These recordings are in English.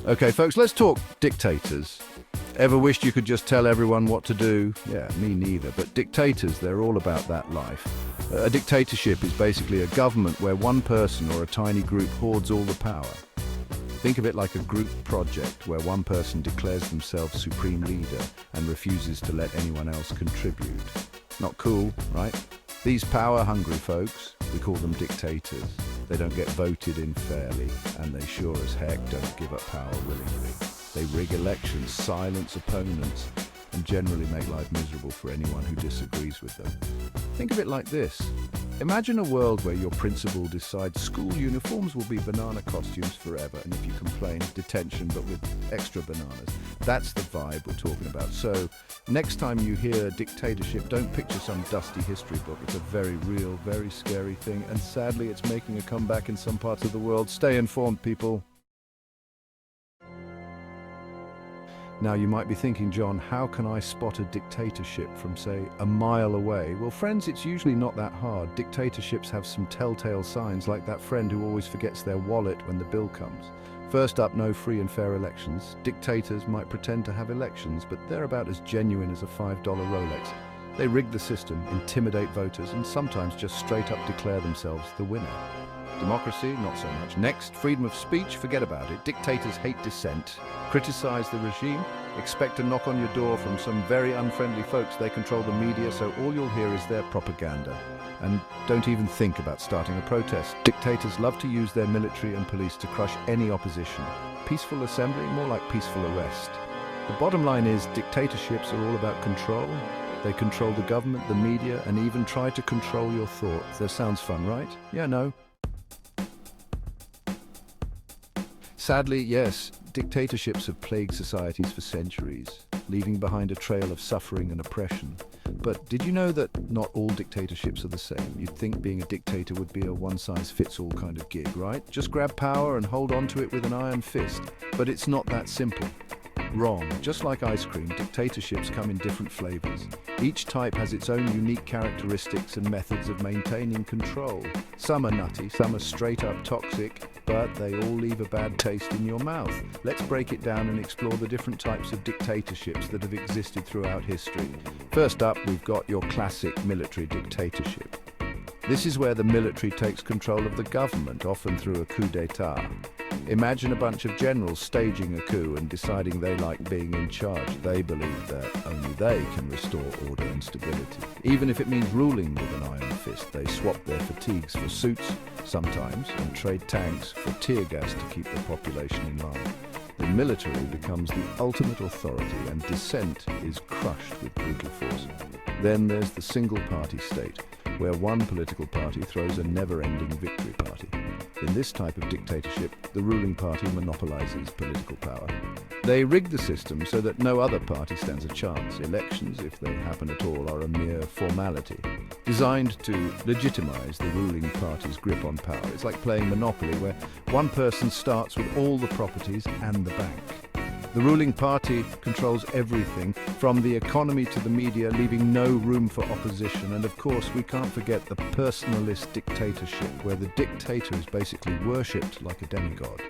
Okay, folks, let's talk dictators. Ever wished you could just tell everyone what to do? Yeah, me neither. But dictators, they're all about that life. A dictatorship is basically a government where one person or a tiny group hoards all the power. Think of it like a group project where one person declares themselves supreme leader and refuses to let anyone else contribute. Not cool, right? These power-hungry folks, we call them dictators. They don't get voted in fairly, and they sure as heck don't give up power willingly. They rig elections, silence opponents, and generally make life miserable for anyone who disagrees with them. Think of it like this. Imagine a world where your principal decides school uniforms will be banana costumes forever, and if you complain, detention, but with extra bananas. That's the vibe we're talking about. So, next time you hear dictatorship, don't picture some dusty history book. It's a very real, very scary thing, and sadly it's making a comeback in some parts of the world. Stay informed, people. Now, you might be thinking, John, how can I spot a dictatorship from, say, a mile away? Well, friends, it's usually not that hard. Dictatorships have some telltale signs, like that friend who always forgets their wallet when the bill comes. First up, no free and fair elections. Dictators might pretend to have elections, but they're about as genuine as a $5 Rolex. They rig the system, intimidate voters, and sometimes just straight up declare themselves the winner. Democracy, not so much. Next, freedom of speech, forget about it. Dictators hate dissent, criticize the regime, expect a knock on your door from some very unfriendly folks. They control the media, so all you'll hear is their propaganda. And don't even think about starting a protest. Dictators love to use their military and police to crush any opposition. Peaceful assembly, more like peaceful arrest. The bottom line is, dictatorships are all about control. They control the government, the media, and even try to control your thoughts. That sounds fun, right? Yeah, no? Sadly, yes, dictatorships have plagued societies for centuries, leaving behind a trail of suffering and oppression. But did you know that not all dictatorships are the same? You'd think being a dictator would be a one-size-fits-all kind of gig, right? Just grab power and hold on to it with an iron fist. But it's not that simple. Wrong. Just like ice cream, dictatorships come in different flavors. Each type has its own unique characteristics and methods of maintaining control. Some are nutty, some are straight up toxic, but they all leave a bad taste in your mouth. Let's break it down and explore the different types of dictatorships that have existed throughout history. First up, we've got your classic military dictatorship. This is where the military takes control of the government, often through a coup d'etat. Imagine a bunch of generals staging a coup and deciding they like being in charge. They believe that only they can restore order and stability. Even if it means ruling with an iron fist, they swap their fatigues for suits, sometimes, and trade tanks for tear gas to keep the population in line. The military becomes the ultimate authority, and dissent is crushed with brutal force. Then there's the single-party state, where one political party throws a never-ending victory party. In this type of dictatorship, the ruling party monopolizes political power. They rig the system so that no other party stands a chance. Elections, if they happen at all, are a mere formality, designed to legitimize the ruling party's grip on power. It's like playing Monopoly, where one person starts with all the properties and the bank. The ruling party controls everything, from the economy to the media, leaving no room for opposition. And of course, we can't forget the personalist dictatorship, where the dictator is basically worshipped like a demigod.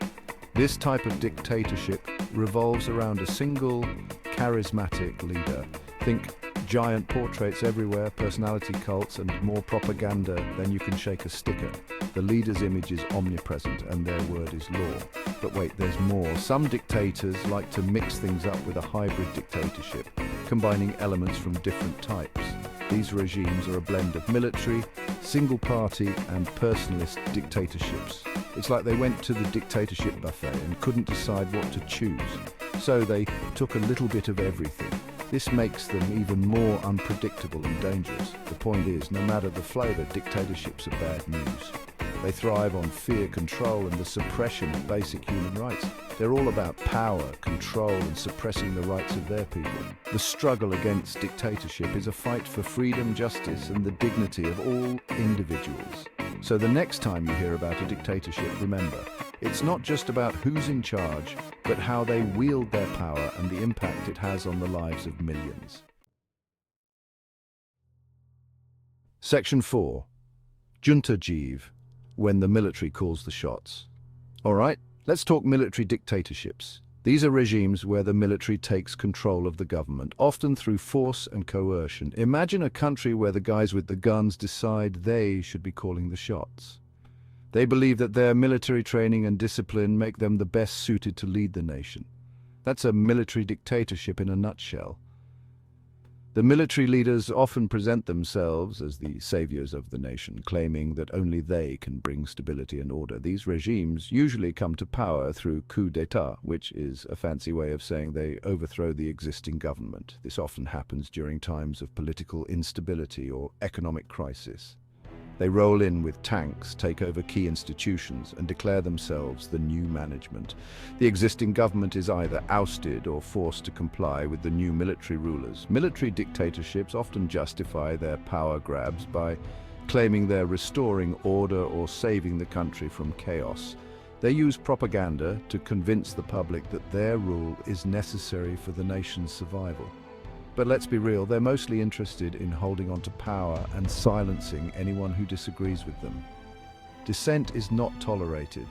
This type of dictatorship revolves around a single, charismatic leader. Think giant portraits everywhere, personality cults, and more propaganda than you can shake a stick at. The leader's image is omnipresent, and their word is law. But wait, there's more. Some dictators like to mix things up with a hybrid dictatorship, combining elements from different types. These regimes are a blend of military, single-party, and personalist dictatorships. It's like they went to the dictatorship buffet and couldn't decide what to choose. So they took a little bit of everything. This makes them even more unpredictable and dangerous. The point is, no matter the flavor, dictatorships are bad news. They thrive on fear, control, and the suppression of basic human rights. They're all about power, control, and suppressing the rights of their people. The struggle against dictatorship is a fight for freedom, justice, and the dignity of all individuals. So the next time you hear about a dictatorship, remember, it's not just about who's in charge, but how they wield their power and the impact it has on the lives of millions. Section 4. Junta Jeeve, when the military calls the shots. All right, Let's talk military dictatorships. These are regimes where the military takes control of the government, often through force and coercion. Imagine a country where the guys with the guns decide they should be calling the shots. They believe that their military training and discipline make them the best suited to lead the nation. That's a military dictatorship in a nutshell. The military leaders often present themselves as the saviors of the nation, claiming that only they can bring stability and order. These regimes usually come to power through coup d'état, which is a fancy way of saying they overthrow the existing government. This often happens during times of political instability or economic crisis. They roll in with tanks, take over key institutions, and declare themselves the new management. The existing government is either ousted or forced to comply with the new military rulers. Military dictatorships often justify their power grabs by claiming they're restoring order or saving the country from chaos. They use propaganda to convince the public that their rule is necessary for the nation's survival. But let's be real, they're mostly interested in holding on to power and silencing anyone who disagrees with them. Dissent is not tolerated,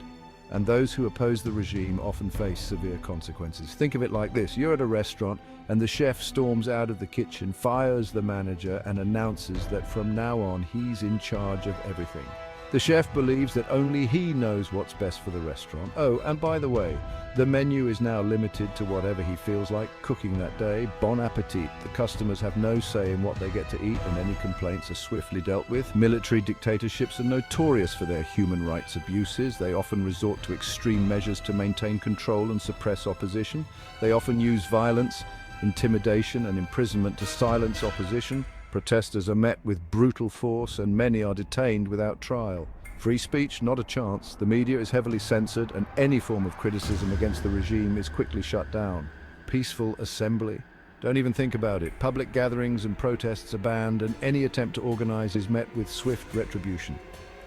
and those who oppose the regime often face severe consequences. Think of it like this: you're at a restaurant and the chef storms out of the kitchen, fires the manager, and announces that from now on he's in charge of everything. The chef believes that only he knows what's best for the restaurant. Oh, and by the way, the menu is now limited to whatever he feels like cooking that day. Bon appetit. The customers have no say in what they get to eat, and any complaints are swiftly dealt with. Military dictatorships are notorious for their human rights abuses. They often resort to extreme measures to maintain control and suppress opposition. They often use violence, intimidation, and imprisonment to silence opposition. Protesters are met with brutal force, and many are detained without trial. Free speech, not a chance. The media is heavily censored, and any form of criticism against the regime is quickly shut down. Peaceful assembly? Don't even think about it. Public gatherings and protests are banned, and any attempt to organize is met with swift retribution.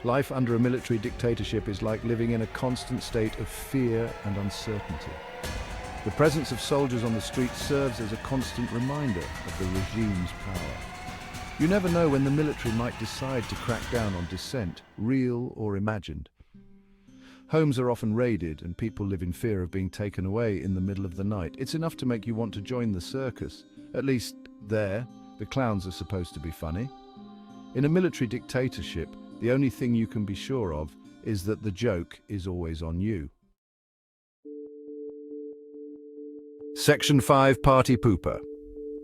Life under a military dictatorship is like living in a constant state of fear and uncertainty. The presence of soldiers on the streets serves as a constant reminder of the regime's power. You never know when the military might decide to crack down on dissent, real or imagined. Homes are often raided, and people live in fear of being taken away in the middle of the night. It's enough to make you want to join the circus. At least there, the clowns are supposed to be funny. In a military dictatorship, the only thing you can be sure of is that the joke is always on you. Section 5, Party Pooper.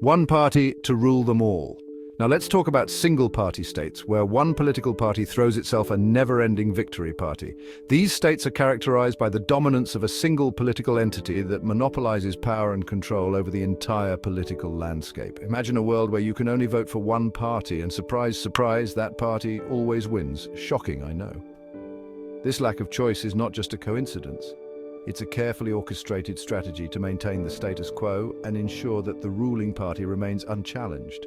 One party to rule them all. Now let's talk about single-party states, where one political party throws itself a never-ending victory party. These states are characterized by the dominance of a single political entity that monopolizes power and control over the entire political landscape. Imagine a world where you can only vote for one party, and surprise, surprise, that party always wins. Shocking, I know. This lack of choice is not just a coincidence. It's a carefully orchestrated strategy to maintain the status quo and ensure that the ruling party remains unchallenged.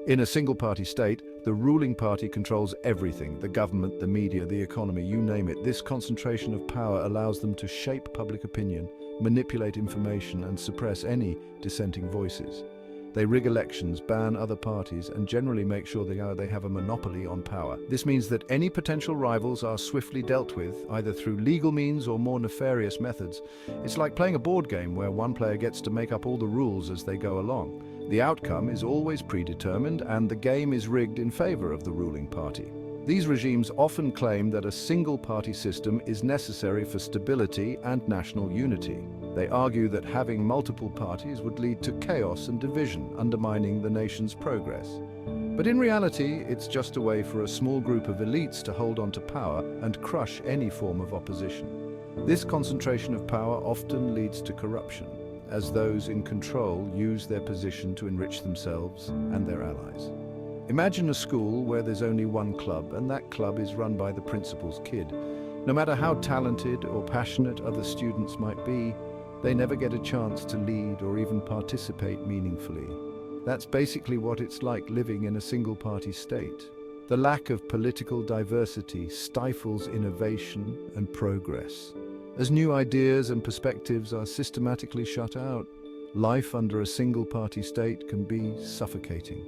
In a single-party state, the ruling party controls everything: the government, the media, the economy, you name it. This concentration of power allows them to shape public opinion, manipulate information, and suppress any dissenting voices. They rig elections, ban other parties, and generally make sure they have a monopoly on power. This means that any potential rivals are swiftly dealt with, either through legal means or more nefarious methods. It's like playing a board game where one player gets to make up all the rules as they go along. The outcome is always predetermined, and the game is rigged in favor of the ruling party. These regimes often claim that a single-party system is necessary for stability and national unity. They argue that having multiple parties would lead to chaos and division, undermining the nation's progress. But in reality, it's just a way for a small group of elites to hold on to power and crush any form of opposition. This concentration of power often leads to corruption, as those in control use their position to enrich themselves and their allies. Imagine a school where there's only one club, and that club is run by the principal's kid. No matter how talented or passionate other students might be, they never get a chance to lead or even participate meaningfully. That's basically what it's like living in a single-party state. The lack of political diversity stifles innovation and progress. As new ideas and perspectives are systematically shut out, life under a single-party state can be suffocating.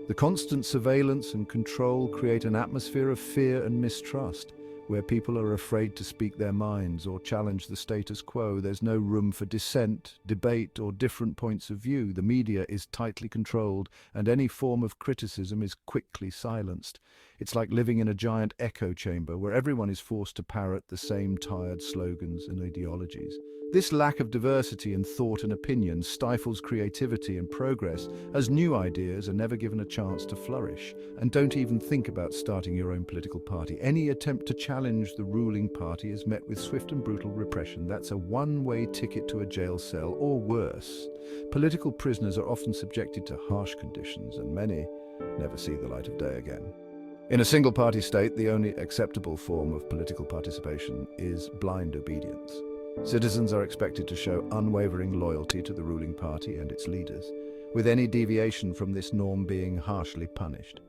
The constant surveillance and control create an atmosphere of fear and mistrust. Where people are afraid to speak their minds or challenge the status quo, there's no room for dissent, debate, or different points of view. The media is tightly controlled, and any form of criticism is quickly silenced. It's like living in a giant echo chamber where everyone is forced to parrot the same tired slogans and ideologies. This lack of diversity in thought and opinion stifles creativity and progress, as new ideas are never given a chance to flourish. And don't even think about starting your own political party. Any attempt to challenge the ruling party is met with swift and brutal repression. That's a one-way ticket to a jail cell, or worse. Political prisoners are often subjected to harsh conditions, and many never see the light of day again. In a single-party state, the only acceptable form of political participation is blind obedience. Citizens are expected to show unwavering loyalty to the ruling party and its leaders, with any deviation from this norm being harshly punished.